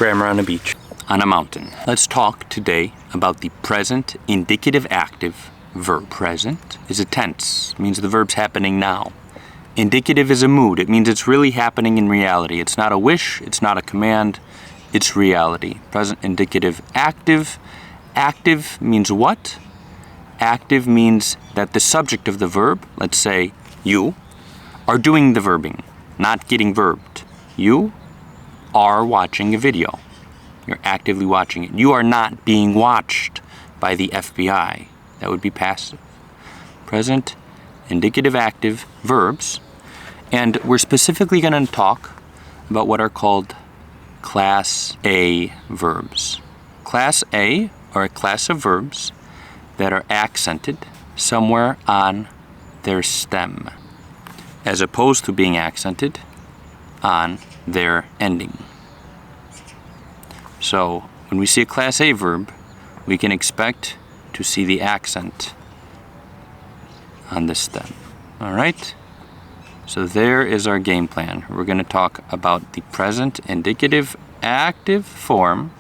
Grammar on a beach. On a mountain. Let's talk today about the present indicative active verb. Present is a tense, means the verb's happening now. Indicative is a mood, it means it's really happening in reality. It's not a wish, it's not a command, it's reality. Present indicative active. Active means what? Active means that the subject of the verb, let's say you, are doing the verbing, not getting verbed. You are watching a video. You're actively watching it. You are not being watched by the FBI. That would be passive. Present, indicative, active verbs. And we're specifically going to talk about what are called Class A verbs. Class A are a class of verbs that are accented somewhere on their stem, as opposed to being accented on their ending. So when we see a Class A verb, we can expect to see the accent on the stem. All right? So there is our game plan. We're going to talk about the present indicative active form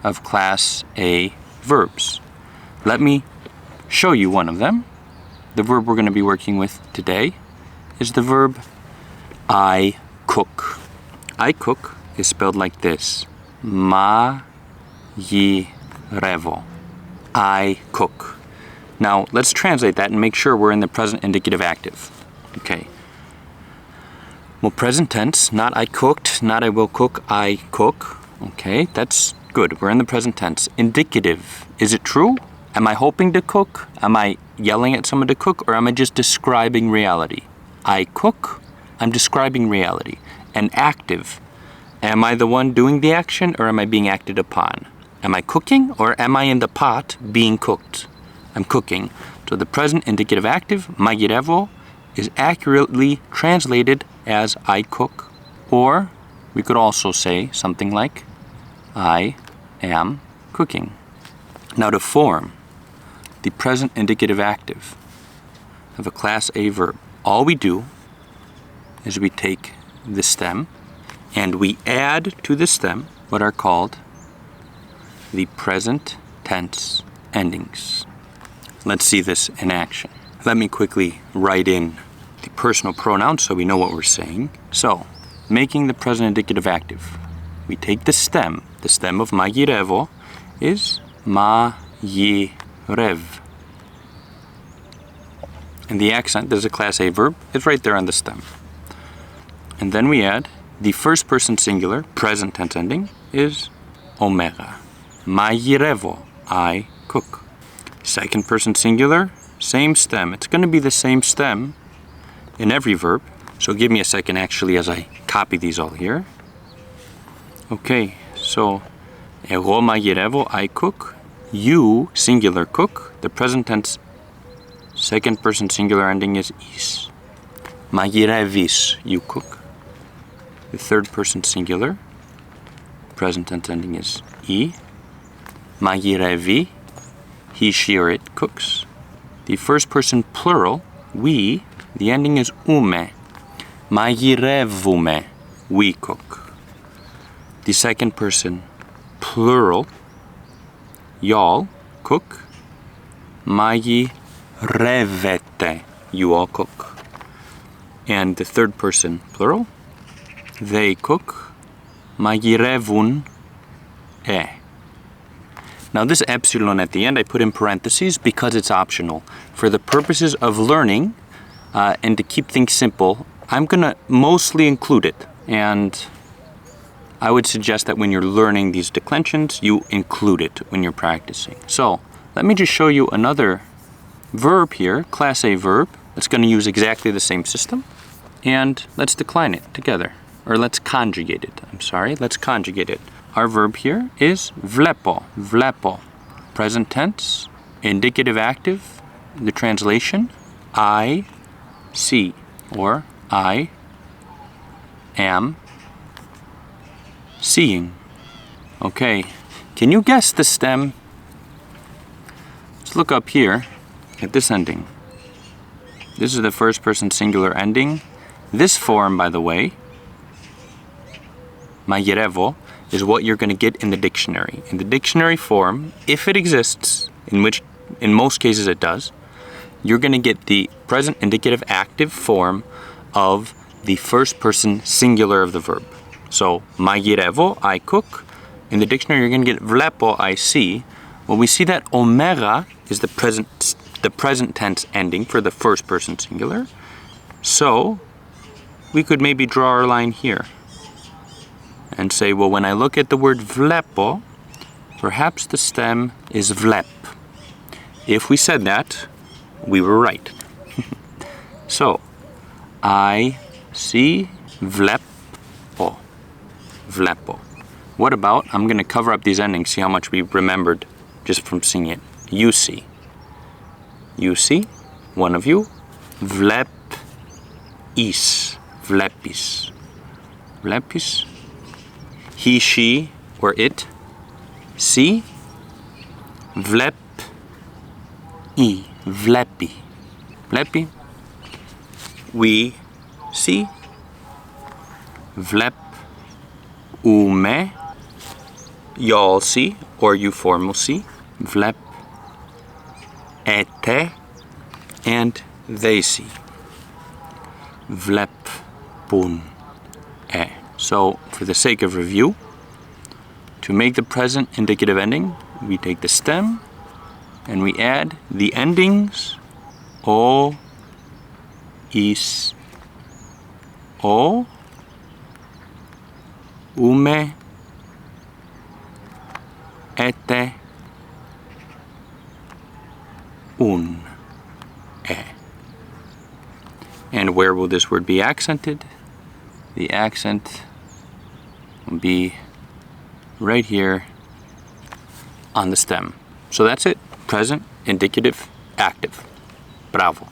of Class A verbs. Let me show you one of them. The verb we're going to be working with today is the verb I cook. I cook is spelled like this. Ma yi revo. I cook. Now, let's translate that and make sure we're in the present indicative active. Okay. Well, present tense, not I cooked, not I will cook, I cook. Okay, that's good. We're in the present tense. Indicative. Is it true? Am I hoping to cook? Am I yelling at someone to cook? Or am I just describing reality? I cook. I'm describing reality. And active. Am I the one doing the action or am I being acted upon? Am I cooking or am I in the pot being cooked? I'm cooking. So the present indicative active, magirevo, is accurately translated as I cook. Or we could also say something like I am cooking. Now to form the present indicative active of a Class A verb, all we do is we take the stem and we add to the stem what are called the present tense endings. Let's see this in action. Let me quickly write in the personal pronouns so we know what we're saying. So, making the present indicative active, we take the stem of magirevo is ma-yi-rev. And the accent, there's a Class A verb, it's right there on the stem. And then we add the first person singular, present tense ending, is omega. Magirevo, I cook. Second person singular, same stem. It's going to be the same stem in every verb. So give me a second actually as I copy these all here. Okay, so ego magirevo, I cook. You, singular, cook. The present tense, second person singular ending is is. Magirevis, you cook. The third person singular, present tense ending is I. Magirevi, he, she, or it cooks. The first person plural, we, the ending is ume. Magirevume, we cook. The second person plural, y'all cook. Magirevete, you all cook. And the third person plural, they cook. Magirevun e. Now this epsilon at the end I put in parentheses because it's optional. For the purposes of learning and to keep things simple, I'm going to mostly include it. And I would suggest that when you're learning these declensions, you include it when you're practicing. So let me just show you another verb here, Class A verb. It's going to use exactly the same system. And let's decline it together. Or let's conjugate it. Let's conjugate it. Our verb here is vlepo. Vlepo. Present tense, indicative active. The translation, I see, or I am seeing. Okay, can you guess the stem? Let's look up here at this ending. This is the first person singular ending. This form, by the way, magirevo, is what you're going to get in the dictionary. In the dictionary form, if it exists, in most cases it does, you're going to get the present indicative active form of the first person singular of the verb. So, μαγειρεύω, I cook. In the dictionary, you're going to get βλέπω, I see. Well, we see that omera is the present tense ending for the first person singular. So, we could maybe draw our line here and say, well, when I look at the word βλέπω, perhaps the stem is βλέπ. If we said that, we were right. So, I see βλέπω. Βλέπω. What about, I'm going to cover up these endings, see how much we remembered just from seeing it. You see. You see, one of you. Βλέπεις. Βλέπεις. Βλέπεις. He, she, or it. See. Βλέπει. Βλέπει. Βλέπει. We see. Βλέπουμε. Y'all see, or you formal see. Βλέπετε. And they see. Βλέπουν. So, for the sake of review, to make the present indicative ending, we take the stem and we add the endings o, is, o, ume, ete, un, And where will this word be accented? The accent will be right here on the stem. So that's it. Present, indicative, active. Bravo.